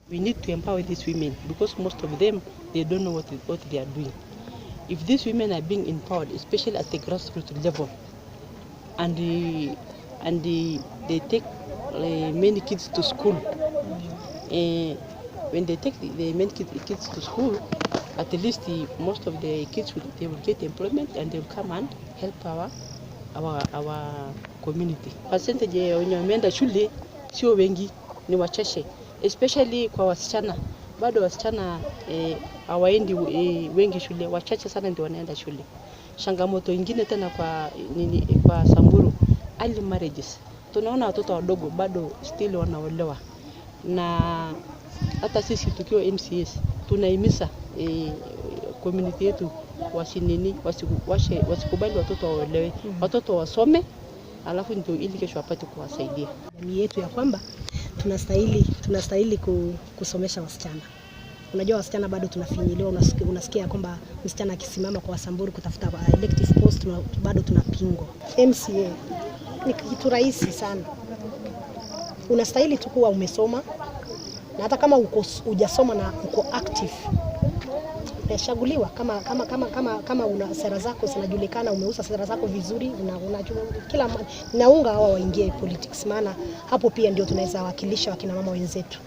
We need to empower these women because most of them, they don't know what they are doing. If these women are being empowered, especially at the grassroots level, and they take many kids to school, when they take the many kids to school, at least most of the kids they will get employment and they will come and help our community. Percentage wenye wameenda shule sio wengi, ni wachache, especially kwa wasichana. Bado wasichana hawaendi wengi shule, wachache sana ndio wanaenda shule. Changamoto ingine tena kwa Samburu, early marriages. Tunaona watoto wadogo bado still wanaolewa. Na hata sisi tukiwa MCAs tunahimiza community yetu wasikubali watoto waolewe, watoto wasome, alafu ndio ili kesho wapate kuwasaidia. Jamii yetu ya kwamba tunastahili kusomesha wasichana. Unajua wasichana bado tunafinyiliwa, unasikia kwamba msichana akisimama kwa Samburu kutafuta elective post bado tunapingwa. MCA ni kitu rahisi sana. Unastahili tu kuwa umesoma, na hata kama hujasoma na uko active, utashaguliwa kama una sera zako zinajulikana, umeuza sera zako vizuri, kila naunga hawa waingie politics, maana hapo pia ndio tunaweza wakilisha wakina mama wenzetu.